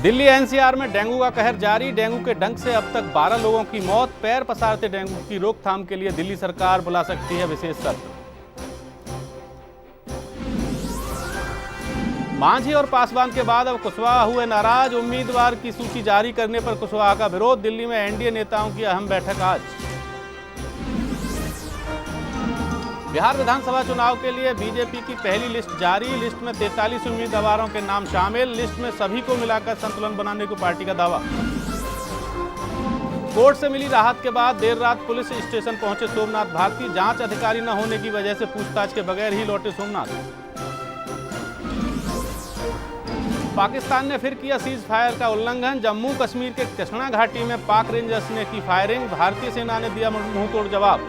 Delhi NCR में dengue का कहर जारी। डेंगू के डंक से अब तक 12 लोगों की मौत। पैर पसारते डेंगू की रोकथाम के लिए दिल्ली सरकार बुला सकती है विशेष सत्र। मांझी और पासवान के बाद अब कुशवाहा हुए नाराज। उम्मीदवार की सूची जारी करने पर कुशवाहा का विरोध। दिल्ली में एनडीए नेताओं की अहम बैठक आज। बिहार विधानसभा चुनाव के लिए बीजेपी की पहली लिस्ट जारी। लिस्ट में 43 उम्मीदवारों के नाम शामिल। लिस्ट में सभी को मिलाकर संतुलन बनाने को पार्टी का दावा। कोर्ट से मिली राहत के बाद देर रात पुलिस स्टेशन पहुंचे सोमनाथ भारती। जांच अधिकारी न होने की वजह से पूछताछ के बगैर ही लौटे सोमनाथ। पाकिस्तान ने फिर किया सीज फायर का उल्लंघन। जम्मू कश्मीर के कृष्णा घाटी में पाक रेंजर्स ने की फायरिंग। भारतीय सेना ने दिया मुंहतोड़ जवाब।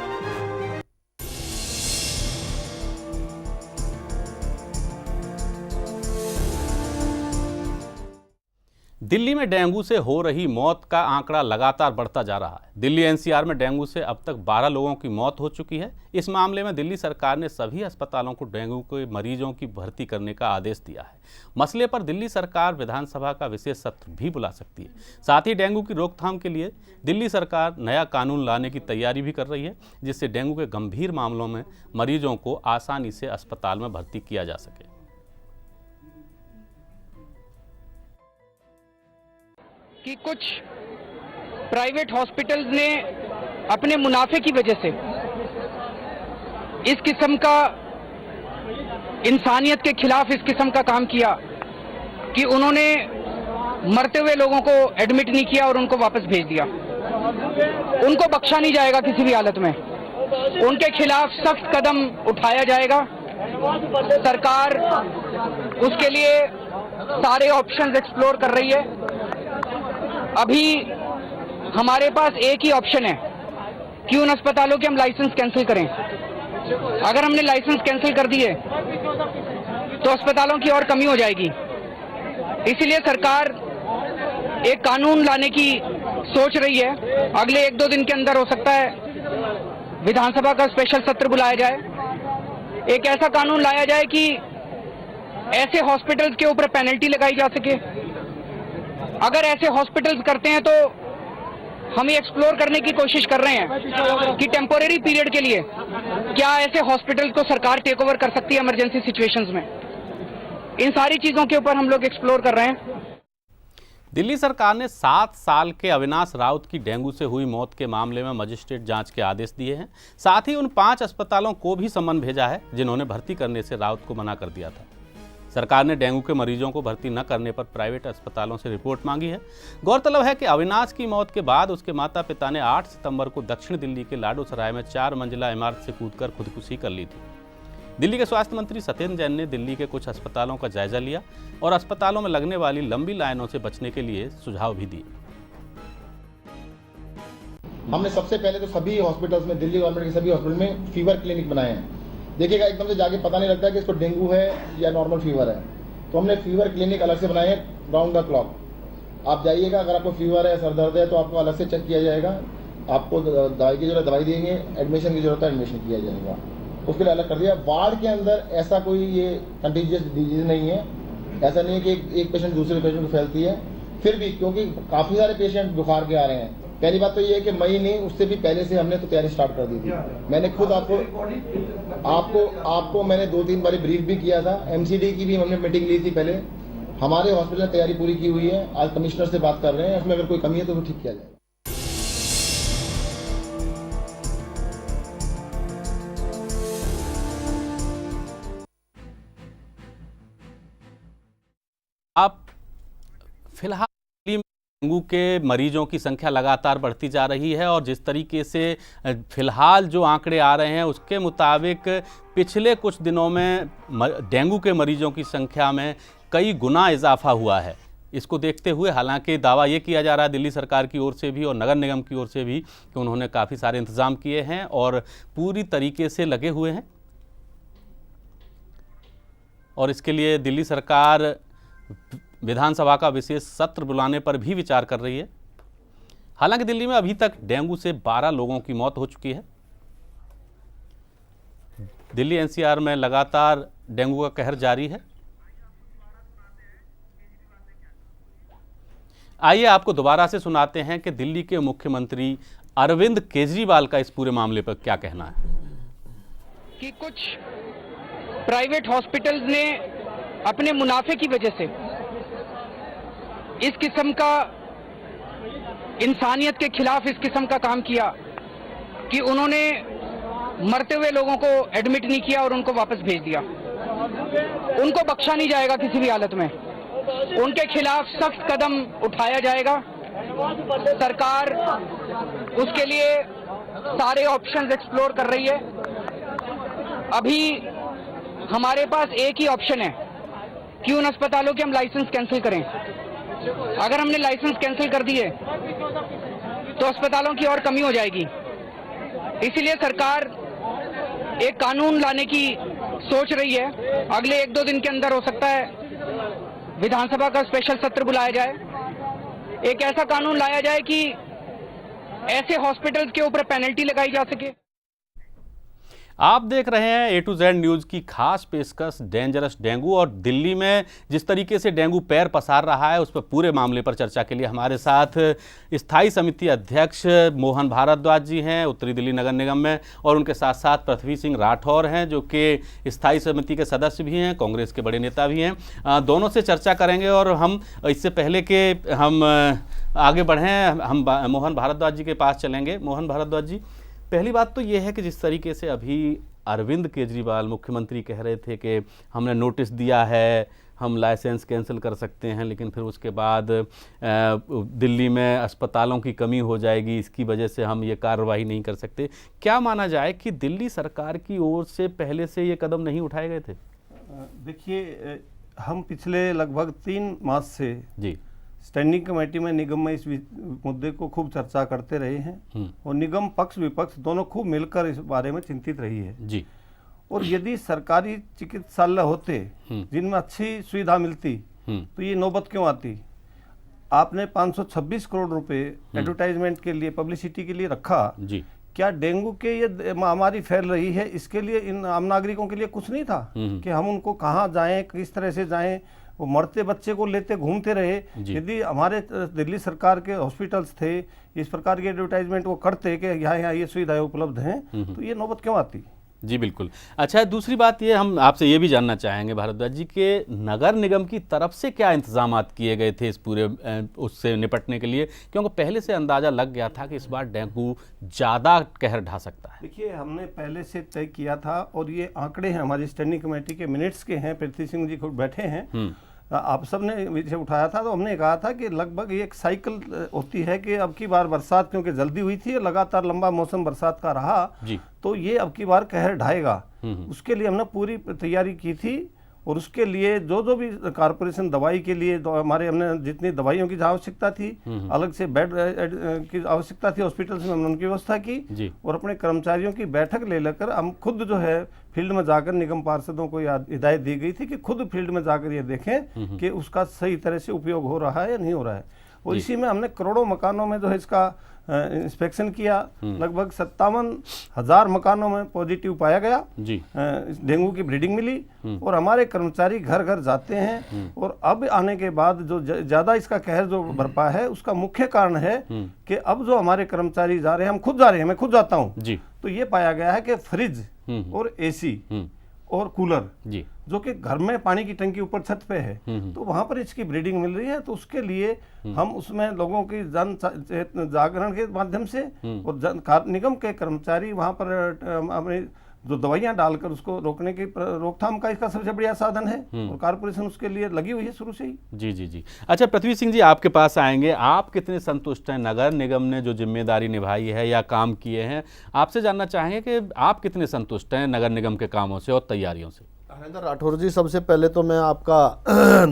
दिल्ली में डेंगू से हो रही मौत का आंकड़ा लगातार बढ़ता जा रहा है। दिल्ली एनसीआर में डेंगू से अब तक 12 लोगों की मौत हो चुकी है। इस मामले में दिल्ली सरकार ने सभी अस्पतालों को डेंगू के मरीजों की भर्ती करने का आदेश दिया है। मसले पर दिल्ली सरकार विधानसभा का विशेष सत्र भी बुला सकती है। साथ ही डेंगू की रोकथाम के लिए दिल्ली सरकार नया कानून लाने की तैयारी भी कर रही है, जिससे डेंगू के गंभीर मामलों में मरीजों को आसानी से अस्पताल में भर्ती किया जा सके। कि कुछ प्राइवेट हॉस्पिटल्स ने अपने मुनाफे की वजह से इस किस्म का इंसानियत के खिलाफ इस किस्म का काम किया कि उन्होंने मरते हुए लोगों को एडमिट नहीं किया और उनको वापस भेज दिया। उनको बख्शा नहीं जाएगा किसी भी हालत में। उनके खिलाफ सख्त कदम उठाया जाएगा। सरकार उसके लिए सारे ऑप्शंस एक्सप्लोर कर रही है। अभी हमारे पास एक ही ऑप्शन है कि उन अस्पतालों के हम लाइसेंस कैंसिल करें। अगर हमने लाइसेंस कैंसिल कर दिए तो अस्पतालों की और कमी हो जाएगी। इसीलिए सरकार एक कानून लाने की सोच रही है। अगले 1-2 दिन के अंदर हो सकता है विधानसभा का स्पेशल सत्र बुलाया जाए। एक ऐसा कानून लाया जाए कि ऐसे हॉस्पिटल्स के ऊपर पेनल्टी लगाई जा सके। अगर ऐसे हॉस्पिटल्स करते हैं तो हम ये एक्सप्लोर करने की कोशिश कर रहे हैं कि टेम्पोरेरी पीरियड के लिए क्या ऐसे हॉस्पिटल्स को सरकार टेक ओवर कर सकती है इमरजेंसी सिचुएशंस में। इन सारी चीजों के ऊपर हम लोग एक्सप्लोर कर रहे हैं। दिल्ली सरकार ने 7 साल के अविनाश राउत की डेंगू से हुई मौत के मामले में मजिस्ट्रेट जांच के आदेश दिए हैं। साथ ही उन 5 अस्पतालों को भी सम्मन भेजा है जिन्होंने भर्ती करने से राउत को मना कर दिया था। सरकार ने डेंगू के मरीजों को भर्ती न करने पर प्राइवेट अस्पतालों से रिपोर्ट मांगी है। गौरतलब है कि अविनाश की मौत के बाद उसके माता पिता ने 8 सितंबर को दक्षिण दिल्ली के लाडूसराय में 4 मंजिला इमारत से कूदकर खुदकुशी कर ली थी। दिल्ली के स्वास्थ्य मंत्री सत्येंद्र जैन ने दिल्ली के कुछ अस्पतालों का जायजा लिया और अस्पतालों में लगने वाली लंबी लाइनों से बचने के लिए सुझाव भी दिए। हमने सबसे पहले तो सभी हॉस्पिटल्स में, दिल्ली गवर्नमेंट के सभी हॉस्पिटल में फीवर क्लिनिक बनाए हैं। देखिएगा, एकदम से जाके पता नहीं लगता कि इसको डेंगू है या नॉर्मल फीवर है। तो हमने फीवर क्लिनिक अलग से बनाए हैं राउंड द क्लॉक। आप जाइएगा, अगर आपको फीवर है, सर दर्द है तो आपको अलग से चेक किया जाएगा। आपको दवाई की जरूरत दवाई देंगे, एडमिशन की जरूरत है एडमिशन किया जाएगा। उसके लिए अलग कर दिया। वार्ड के अंदर ऐसा कोई ये कंटीजियस डिजीज नहीं है। ऐसा नहीं है कि एक पेशेंट दूसरे पेशेंट को फैलती है। फिर भी क्योंकि काफ़ी सारे पेशेंट बुखार के आ रहे हैं, पहली बात तो ये है कि मई नहीं, उससे भी पहले से हमने तो तैयारी स्टार्ट कर दी थी। मैंने खुद आपको मैंने 2-3 बार ब्रीफ भी किया था। एमसीडी की भी हमने मीटिंग ली थी पहले। हमारे हॉस्पिटल में तैयारी पूरी की हुई है। आज कमिश्नर से बात कर रहे हैं, उसमें अगर कोई कमी है तो वो ठीक किया जाए। अब फिलहाल डेंगू के मरीजों की संख्या लगातार बढ़ती जा रही है और जिस तरीके से फिलहाल जो आंकड़े आ रहे हैं उसके मुताबिक पिछले कुछ दिनों में डेंगू के मरीजों की संख्या में कई गुना इजाफा हुआ है। इसको देखते हुए हालांकि दावा ये किया जा रहा है दिल्ली सरकार की ओर से भी और नगर निगम की ओर से भी कि उन्होंने काफ़ी सारे इंतजाम किए हैं और पूरी तरीके से लगे हुए हैं और इसके लिए दिल्ली सरकार विधानसभा का विशेष सत्र बुलाने पर भी विचार कर रही है। हालांकि दिल्ली में अभी तक डेंगू से 12 लोगों की मौत हो चुकी है। दिल्ली एनसीआर में लगातार डेंगू का कहर जारी है। आइए आपको दोबारा से सुनाते हैं कि दिल्ली के मुख्यमंत्री अरविंद केजरीवाल का इस पूरे मामले पर क्या कहना है। कि कुछ प्राइवेट हॉस्पिटल्स ने अपने मुनाफे की वजह से इस किस्म का इंसानियत के खिलाफ इस किस्म का काम किया कि उन्होंने मरते हुए लोगों को एडमिट नहीं किया और उनको वापस भेज दिया। उनको बख्शा नहीं जाएगा किसी भी हालत में, उनके खिलाफ सख्त कदम उठाया जाएगा। सरकार उसके लिए सारे ऑप्शंस एक्सप्लोर कर रही है। अभी हमारे पास एक ही ऑप्शन है कि उन अस्पतालों के हम लाइसेंस कैंसिल करें। अगर हमने लाइसेंस कैंसिल कर दिए तो अस्पतालों की और कमी हो जाएगी। इसीलिए सरकार एक कानून लाने की सोच रही है। अगले 1-2 दिन के अंदर हो सकता है विधानसभा का स्पेशल सत्र बुलाया जाए, एक ऐसा कानून लाया जाए कि ऐसे हॉस्पिटल्स के ऊपर पेनल्टी लगाई जा सके। आप देख रहे हैं A to Z न्यूज़ की खास पेशकश डेंजरस डेंगू, और दिल्ली में जिस तरीके से डेंगू पैर पसार रहा है उस पर पूरे मामले पर चर्चा के लिए हमारे साथ स्थायी समिति अध्यक्ष मोहन भारद्वाज जी हैं उत्तरी दिल्ली नगर निगम में, और उनके साथ साथ पृथ्वी सिंह राठौर हैं जो कि स्थायी समिति के सदस्य भी हैं, कांग्रेस के बड़े नेता भी हैं। दोनों से चर्चा करेंगे। और हम इससे पहले कि हम आगे बढ़ें, हम मोहन भारद्वाज जी के पास चलेंगे। मोहन भारद्वाज जी, पहली बात तो ये है कि जिस तरीके से अभी अरविंद केजरीवाल मुख्यमंत्री कह रहे थे कि हमने नोटिस दिया है, हम लाइसेंस कैंसिल कर सकते हैं, लेकिन फिर उसके बाद दिल्ली में अस्पतालों की कमी हो जाएगी, इसकी वजह से हम ये कार्रवाई नहीं कर सकते। क्या माना जाए कि दिल्ली सरकार की ओर से पहले से ये कदम नहीं उठाए गए थे? देखिए, हम पिछले लगभग 3 मास से जी स्टैंडिंग कमेटी में निगम में इस मुद्दे को खूब चर्चा करते रहे हैं, और निगम पक्ष विपक्ष दोनों खूब मिलकर इस बारे में चिंतित रही है जी। और यदि सरकारी चिकित्सालय होते जिनमें अच्छी सुविधा मिलती तो ये नौबत क्यों आती। आपने 526 करोड़ रुपए एडवर्टाइजमेंट के लिए, पब्लिसिटी के लिए रखा जी। क्या डेंगू के ये महामारी फैल रही है इसके लिए इन आम नागरिकों के लिए कुछ नहीं था कि हम उनको कहाँ जाएं, किस तरह से जाएं? वो मरते बच्चे को लेते घूमते रहे। यदि हमारे दिल्ली सरकार के हॉस्पिटल्स थे इस प्रकार के एडवर्टाइजमेंट वो करते कि यहाँ ये सुविधाएं उपलब्ध हैं, तो ये नौबत क्यों आती। जी बिल्कुल। अच्छा, दूसरी बात ये हम आपसे ये भी जानना चाहेंगे भारद्वाज जी के नगर निगम की तरफ से क्या इंतजामात किए गए थे इस पूरे उससे निपटने के लिए, क्योंकि पहले से अंदाजा लग गया था कि इस बार डेंगू ज़्यादा कहर ढा सकता है। देखिए, हमने पहले से तय किया था और ये आंकड़े हैं हमारी स्टैंडिंग कमेटी के मिनट्स के हैं, पृथ्वी सिंह जी खुद बैठे हैं, आप सब ने विषय उठाया था, तो हमने कहा था कि लगभग ये एक साइकिल होती है कि अब की बार बरसात क्योंकि जल्दी हुई थी, लगातार लंबा मौसम बरसात का रहा जी, तो ये अब की बार कहर ढाएगा। उसके लिए हमने पूरी तैयारी की थी और उसके लिए जो भी कारपोरेशन दवाई के लिए हमारे हमने जितनी दवाइयों की आवश्यकता थी, अलग से बेड की आवश्यकता थी हॉस्पिटल्स में, हमने उनकी व्यवस्था की और अपने कर्मचारियों की बैठक ले लेकर हम खुद जो है फील्ड में जाकर निगम पार्षदों को हिदायत दी गई थी कि खुद फील्ड में जाकर ये देखें कि उसका सही तरह से उपयोग हो रहा है या नहीं हो रहा है। और इसी में हमने करोड़ों मकानों में जो है इसका इंस्पेक्शन किया। लगभग 57,000 मकानों में पॉजिटिव पाया गया जी, डेंगू की ब्रीडिंग मिली और हमारे कर्मचारी घर घर जाते हैं। और अब आने के बाद जो ज्यादा इसका कहर जो बरपा है उसका मुख्य कारण है कि अब जो हमारे कर्मचारी जा रहे हैं, हम खुद जा रहे हैं, मैं खुद जाता हूँ जी, तो ये पाया गया है कि फ्रिज और एसी और कूलर जी, जो कि घर में पानी की टंकी ऊपर छत पे है, तो वहां पर इसकी ब्रीडिंग मिल रही है। तो उसके लिए हम उसमें लोगों की जन जागरण के माध्यम से और निगम के कर्मचारी वहां पर अपनी जो दवाइयां डालकर उसको रोकने की रोकथाम का इसका सबसे बढ़िया साधन है और कारपोरेशन उसके लिए लगी हुई है शुरू से ही। जी जी जी। अच्छा, पृथ्वी सिंह जी आपके पास आएंगे। आप कितने संतुष्ट हैं नगर निगम ने जो जिम्मेदारी निभाई है या काम किए हैं? आपसे जानना चाहेंगे कि आप कितने संतुष्ट हैं नगर निगम के कामों से और तैयारियों से? हरेंद्र राठौर जी, सबसे पहले तो मैं आपका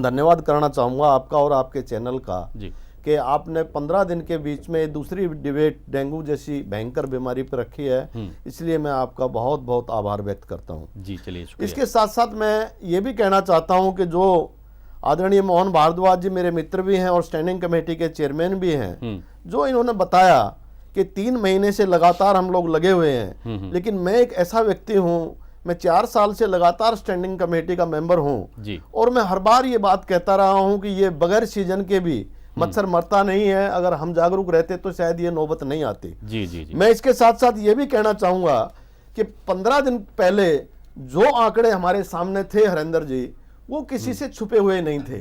धन्यवाद करना चाहूँगा, आपका और आपके चैनल का जी, कि आपने 15 दिन के बीच में दूसरी डिबेट डेंगू जैसी भयंकर बीमारी पर रखी है, इसलिए मैं आपका बहुत बहुत आभार व्यक्त करता हूं जी। चलिए, इसके साथ साथ मैं ये भी कहना चाहता हूं कि जो आदरणीय मोहन भारद्वाज जी मेरे मित्र भी हैं और स्टैंडिंग कमेटी के चेयरमैन भी हैं, जो इन्होंने बताया कि 3 महीने से लगातार हम लोग लगे हुए हैं, लेकिन मैं एक ऐसा व्यक्ति हूँ, मैं 4 साल से लगातार स्टैंडिंग कमेटी का मेंबर हूँ और मैं हर बार ये बात कहता रहा हूँ कि ये बगैर सीजन के भी मच्छर मरता नहीं है। अगर हम जागरूक रहते तो शायद ये नौबत नहीं आती। जी जी जी। मैं इसके साथ साथ ये भी कहना चाहूंगा कि 15 दिन पहले जो आंकड़े हमारे सामने थे हरेंद्र जी, वो किसी से छुपे हुए नहीं थे।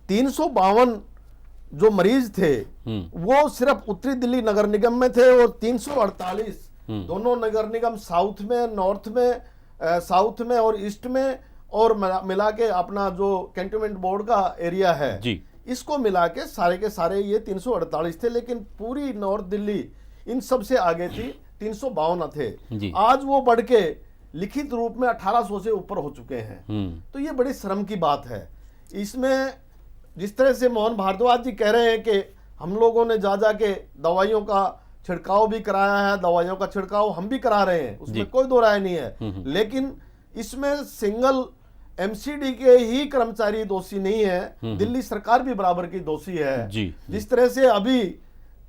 352 जो मरीज थे वो सिर्फ उत्तरी दिल्ली नगर निगम में थे, और 348 दोनों नगर निगम साउथ में, नॉर्थ में, साउथ में और ईस्ट में, और मिला के अपना जो कैंटोनमेंट बोर्ड का एरिया है जी, इसको मिला के सारे ये 348 थे। लेकिन पूरी नॉर्थ दिल्ली इन सब से आगे थी, 352 थे। आज वो बढ़ के लिखित रूप में 1800 से ऊपर हो चुके हैं। तो ये बड़ी शर्म की बात है। इसमें जिस तरह से मोहन भारद्वाज जी कह रहे हैं कि हम लोगों ने जा के दवाइयों का छिड़काव भी कराया है, दवाइयों का छिड़काव हम भी करा रहे हैं, उसमें कोई दो राय नहीं है। लेकिन इसमें सिंगल एमसीडी के ही कर्मचारी दोषी नहीं है, दिल्ली सरकार भी बराबर की दोषी है। जिस तरह से अभी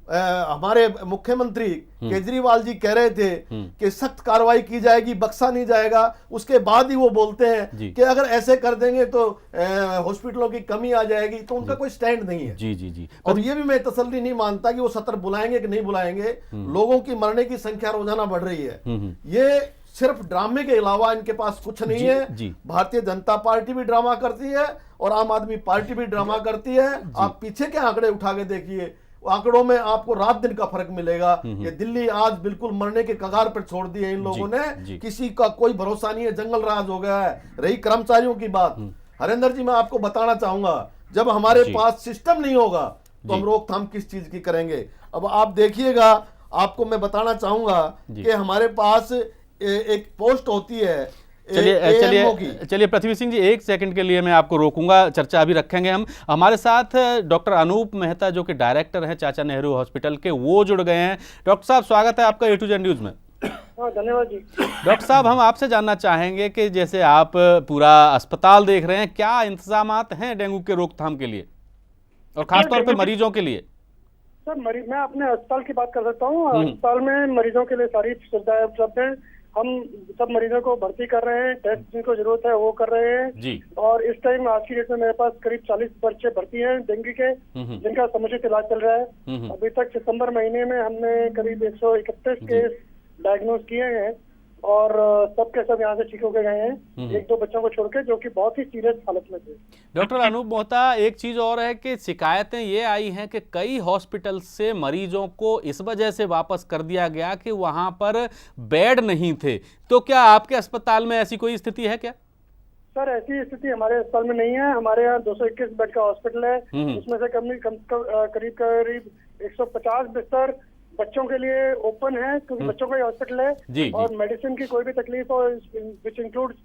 हमारे मुख्यमंत्री केजरीवाल जी कह रहे थे कि सख्त कार्रवाई की जाएगी, बख्शा नहीं जाएगा, उसके बाद ही वो बोलते हैं कि अगर ऐसे कर देंगे तो हॉस्पिटलों की कमी आ जाएगी। तो उनका कोई स्टैंड नहीं है। जी जी जी। और ये भी मैं तसल्ली नहीं मानता कि वो सत्र बुलाएंगे कि नहीं बुलाएंगे। लोगों की मरने की संख्या रोजाना बढ़ रही है। ये सिर्फ ड्रामे के अलावा इनके पास कुछ नहीं है। भारतीय जनता पार्टी भी ड्रामा करती है और आम आदमी पार्टी भी ड्रामा करती है। आप पीछे के आंकड़े उठा के देखिए, आंकड़ों में आपको रात दिन का फर्क मिलेगा कि दिल्ली आज बिल्कुल मरने के कगार पर छोड़ दी है इन लोगों ने। किसी का कोई भरोसा नहीं है, जंगल राज हो गया है। रही कर्मचारियों की बात, हरेंद्र जी मैं आपको बताना चाहूंगा, जब हमारे पास सिस्टम नहीं होगा तो हम रोकथाम किस चीज की करेंगे। अब आप देखिएगा, आपको मैं बताना चाहूंगा कि हमारे पास एक पोस्ट होती है। चलिए पृथ्वी सिंह जी, एक सेकंड के लिए मैं आपको रोकूंगा, चर्चा अभी रखेंगे हम। हमारे साथ डॉक्टर अनूप मेहता जो कि डायरेक्टर हैं चाचा नेहरू हॉस्पिटल के, वो जुड़ गए हैं। डॉक्टर साहब स्वागत है आपका A to Z न्यूज में। धन्यवाद जी। डॉक्टर साहब, हम आपसे जानना चाहेंगे कि जैसे आप पूरा अस्पताल देख रहे हैं, क्या इंतजामात हैं डेंगू के रोकथाम के लिए और खासतौर पर मरीजों के लिए? सर मैं अपने अस्पताल की बात कर सकता हूँ। अस्पताल में मरीजों के लिए सारी सुविधाएं उपलब्ध हैं। हम सब मरीजों को भर्ती कर रहे हैं, टेस्ट जिनको जरूरत है वो कर रहे हैं जी। और इस टाइम आज की डेट में मेरे पास करीब 40 बच्चे भर्ती हैं डेंगू के, जिनका समुचित इलाज चल रहा है। अभी तक सितंबर महीने में हमने करीब 131 केस डायग्नोज किए हैं और सब के सब यहाँ से ठीक होके गए हैं, एक दो बच्चों को छोड़ के, जो कि बहुत ही सीरियस हालत में थे। डॉक्टर अनूप मेहता, एक चीज और है कि शिकायतें ये आई हैं कि कई हॉस्पिटल से मरीजों को इस वजह से वापस कर दिया गया कि वहां पर बेड नहीं थे। तो क्या आपके अस्पताल में ऐसी कोई स्थिति है क्या? सर ऐसी स्थिति हमारे अस्पताल में नहीं है। हमारे यहाँ 221 बेड का हॉस्पिटल है, उसमें से करीब 150 बिस्तर बच्चों के लिए ओपन है, क्योंकि बच्चों का ही हॉस्पिटल है। और मेडिसिन की कोई भी तकलीफ हो, विच इंक्लूड्स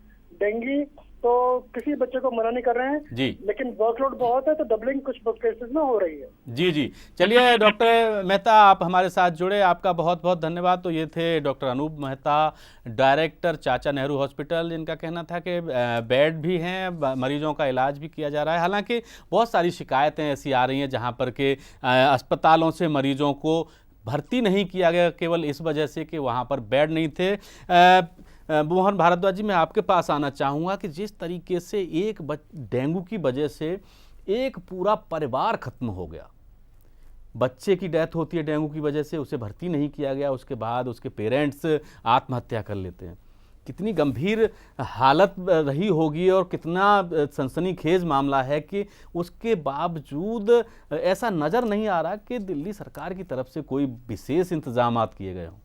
डेंगू, तो किसी बच्चे को मना नहीं कर रहे हैं जी। लेकिन वर्कलोड बहुत है तो डबलिंग कुछ केसेस में हो रही है। जी जी। चलिए डॉक्टर मेहता, आप हमारे साथ जुड़े, आपका बहुत बहुत धन्यवाद। तो ये थे डॉक्टर अनूप मेहता, डायरेक्टर चाचा नेहरू हॉस्पिटल, जिनका कहना था कि बेड भी हैं, मरीजों का इलाज भी किया जा रहा है। हालांकि बहुत सारी शिकायतें ऐसी आ रही हैं जहां पर के अस्पतालों से मरीजों को भर्ती नहीं किया गया केवल इस वजह से कि वहाँ पर बेड नहीं थे। मोहन भारद्वाज जी, मैं आपके पास आना चाहूँगा कि जिस तरीके से एक डेंगू की वजह से एक पूरा परिवार खत्म हो गया, बच्चे की डेथ होती है डेंगू की वजह से, उसे भर्ती नहीं किया गया, उसके बाद उसके पेरेंट्स आत्महत्या कर लेते हैं, कितनी गंभीर हालत रही होगी और कितना सनसनीखेज मामला है कि उसके बावजूद ऐसा नज़र नहीं आ रहा कि दिल्ली सरकार की तरफ से कोई विशेष इंतजामात किए गए हों।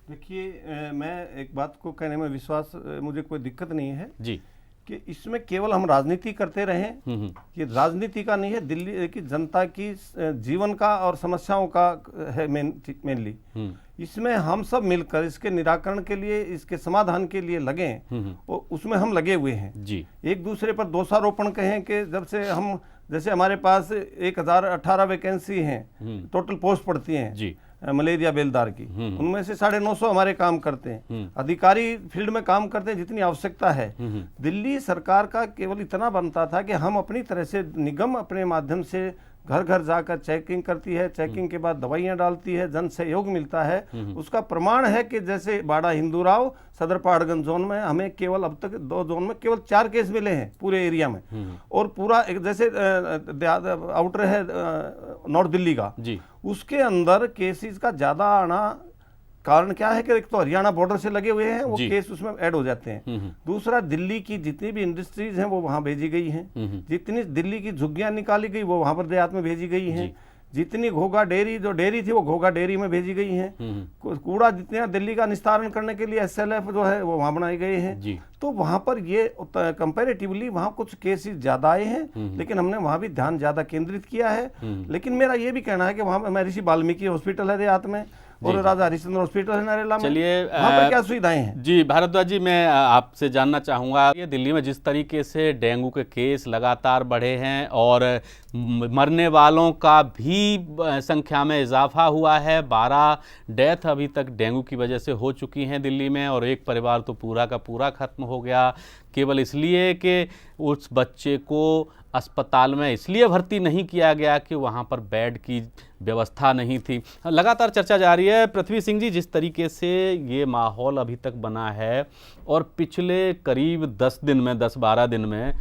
देखिए, मैं एक बात को कहने में विश्वास, मुझे कोई दिक्कत नहीं है जी कि इसमें केवल हम राजनीति करते रहें। ये राजनीति का नहीं है, दिल्ली की जनता की जीवन का और समस्याओं का है मेनली। इसमें हम सब मिलकर इसके निराकरण के लिए, इसके समाधान के लिए लगे और उसमें हम लगे हुए हैं जी। एक दूसरे पर दोषारोपण कहें कि जब से हम, जैसे हमारे पास 1018 वैकेंसी हैं, टोटल पोस्ट पड़ती हैं जी मलेरिया बेलदार की, उनमें से 950 हमारे काम करते हैं, अधिकारी फील्ड में काम करते हैं जितनी आवश्यकता है। दिल्ली सरकार का केवल इतना बनता था कि हम अपनी तरह से निगम अपने माध्यम से घर घर जाकर चेकिंग करती है, चेकिंग के बाद दवाइयां डालती है, जन सहयोग मिलता है। उसका प्रमाण है कि जैसे बाड़ा हिंदूराव सदर पहाड़गंज जोन में हमें केवल अब तक 2 जोन में केवल 4 केस मिले हैं पूरे एरिया में, और पूरा एक जैसे आउटर है नॉर्थ दिल्ली का जी, उसके अंदर केसेस का ज्यादा आना कारण क्या है कि एक तो हरियाणा बॉर्डर से लगे हुए हैं, वो केस उसमें ऐड हो जाते हैं। दूसरा, दिल्ली की जितनी भी इंडस्ट्रीज हैं वो वहां भेजी गई हैं, जितनी दिल्ली की झुग्गियां निकाली गई वो वहां पर देहात में भेजी गई हैं, जितनी घोघा डेयरी जो डेयरी थी वो घोघा डेयरी में भेजी गई हैं, कूड़ा जितना दिल्ली का निस्तारण करने के लिए SLF जो है वो वहां बनाए गए हैं। तो वहां पर ये कंपैरेटिवली वहां कुछ केसेस ज्यादा आए हैं, लेकिन हमने वहां भी ध्यान ज्यादा केंद्रित किया है। लेकिन मेरा ये भी कहना है कि वहां ऋषि वाल्मीकि हॉस्पिटल है देहात में और राजा हरिश्चंद्र हॉस्पिटल है नरेला में, चलिए वहाँ पर क्या सुविधाएं हैं? जी भारद्वाज जी, मैं आपसे जानना चाहूँगा, ये दिल्ली में जिस तरीके से डेंगू के केस लगातार बढ़े हैं और मरने वालों का भी संख्या में इजाफा हुआ है, 12 डेथ अभी तक डेंगू की वजह से हो चुकी हैं दिल्ली में, और एक परिवार तो पूरा का पूरा खत्म हो गया केवल इसलिए कि उस बच्चे को अस्पताल में इसलिए भर्ती नहीं किया गया कि वहाँ पर बेड की व्यवस्था नहीं थी। लगातार चर्चा जारी है। पृथ्वी सिंह जी, जिस तरीके से ये माहौल अभी तक बना है और पिछले करीब 10-12 दिन में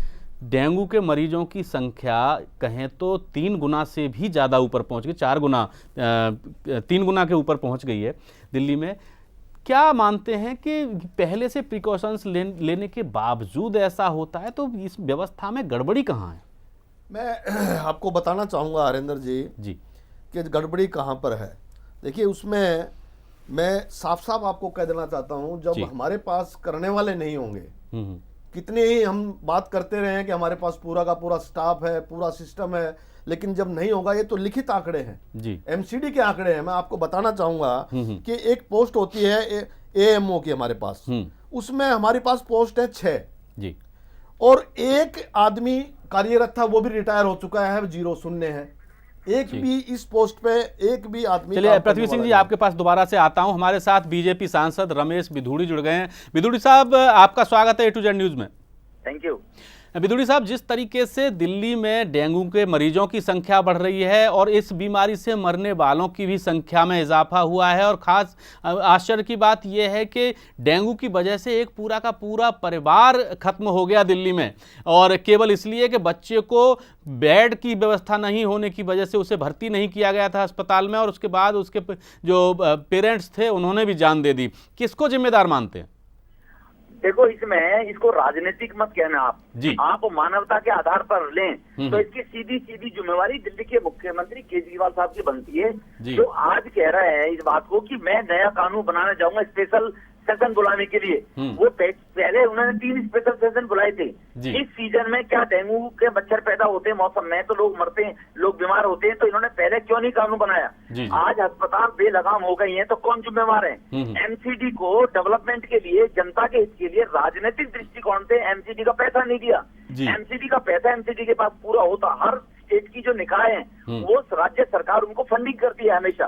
डेंगू के मरीजों की संख्या कहें तो 3 गुना से भी ज़्यादा ऊपर पहुंच गई, 3 गुना के ऊपर पहुंच गई है दिल्ली में। क्या मानते हैं कि पहले से प्रिकॉशंस लेने के बावजूद ऐसा होता है, तो इस व्यवस्था में गड़बड़ी कहाँ है? मैं आपको बताना चाहूँगा हरेंद्र जी कि गड़बड़ी कहाँ पर है। देखिए, उसमें मैं साफ साफ आपको कह देना चाहता हूँ, जब हमारे पास करने वाले नहीं होंगे, कितने ही हम बात करते रहे हैं कि हमारे पास पूरा का पूरा स्टाफ है, पूरा सिस्टम है, लेकिन जब नहीं होगा, ये तो लिखित आंकड़े हैं जी, MCD के आंकड़े हैं। मैं आपको बताना चाहूंगा कि एक पोस्ट होती है AMO की हमारे पास, उसमें हमारे पास पोस्ट है 6 जी, और एक आदमी कार्यरत था, वो भी रिटायर हो चुका है, 0 शून्य है, एक भी इस पोस्ट पे एक भी आदमी। चलिए पृथ्वी सिंह जी, आपके पास दोबारा से आता हूं। हमारे साथ बीजेपी सांसद रमेश बिधूड़ी जुड़ गए हैं। बिधूड़ी साहब, आपका स्वागत है A to Z न्यूज में। Thank you. बिधूड़ी साहब, जिस तरीके से दिल्ली में डेंगू के मरीजों की संख्या बढ़ रही है और इस बीमारी से मरने वालों की भी संख्या में इजाफा हुआ है, और ख़ास आश्चर्य की बात यह है कि डेंगू की वजह से एक पूरा का पूरा परिवार खत्म हो गया दिल्ली में, और केवल इसलिए कि बच्चे को बेड की व्यवस्था नहीं होने की वजह से उसे भर्ती नहीं किया गया था अस्पताल में, और उसके बाद उसके जो पेरेंट्स थे उन्होंने भी जान दे दी। किसको जिम्मेदार मानते हैं? देखो, इसमें इसको राजनीतिक मत कहना आप मानवता के आधार पर लें तो इसकी सीधी सीधी जिम्मेवारी दिल्ली के मुख्यमंत्री केजरीवाल साहब की बनती है, जो आज कह रहे हैं इस बात को कि मैं नया कानून बनाना चाहूंगा स्पेशल सेशन बुलाने के लिए। वो पहले उन्होंने 3 स्पेशल सेशन बुलाए थे। इस सीजन में क्या डेंगू के मच्छर पैदा होते हैं मौसम में, तो लोग मरते हैं, लोग बीमार होते हैं, तो इन्होंने पहले क्यों नहीं कानून बनाया? आज अस्पताल बेलगाम हो गई हैं, तो कौन जिम्मेवार है? MCD को डेवलपमेंट के लिए, जनता के हित के लिए राजनीतिक दृष्टिकोण से MCD का पैसा नहीं दिया। MCD का पैसा MCD के पास पूरा होता, हर स्टेट की जो निकाय हैं वो राज्य सरकार उनको फंडिंग करती है हमेशा।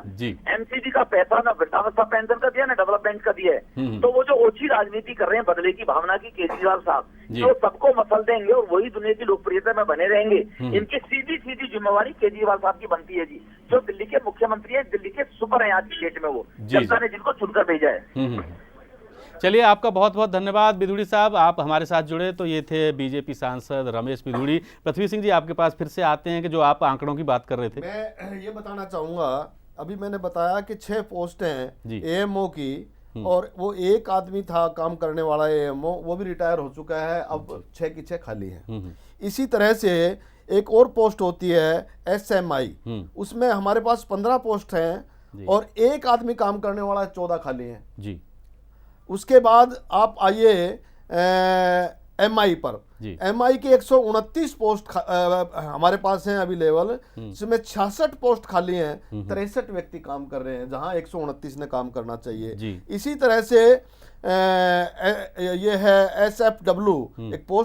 MCD का पैसा ना वृद्धावस्था पेंशन का दिया ना डेवलपमेंट का दिया है। तो वो जो ओछी राजनीति कर रहे हैं बदले की भावना की केजरीवाल साहब, जो सबको मसल देंगे और वही दुनिया की लोकप्रियता में बने रहेंगे, इनकी सीधी सीधी जिम्मेवारी केजरीवाल साहब की बनती है जी, जो दिल्ली के मुख्यमंत्री है, दिल्ली के सुपर है आज की डेट में, वो जनता ने जिनको चुनकर भेजा है। चलिए, आपका बहुत बहुत धन्यवाद बिधूड़ी साहब, आप हमारे साथ जुड़े। तो ये थे बीजेपी सांसद रमेश बिधूड़ी। पृथ्वी सिंह जी, आपके पास फिर से आते हैं कि जो आप आंकड़ों की बात कर रहे थे। मैं ये बताना चाहूँगा, अभी मैंने बताया कि 6 पोस्ट हैं AMO की, और वो एक आदमी था काम करने वाला AMO, वो भी रिटायर हो चुका है, अब 6 की 6 खाली हैं। इसी तरह से एक और पोस्ट होती है SMI, उसमें हमारे पास 15 पोस्ट हैं और एक आदमी काम करने वाला 14 खाली हैं जी। उसके बाद आप आइए MI पर। MI की 129 पोस्ट हमारे पास हैं अभी लेवल, जिसमें 66 पोस्ट खाली हैं, 63 व्यक्ति काम कर रहे हैं, जहां 129 ने काम करना चाहिए। इसी तरह से ये है SFW, एक पोस्ट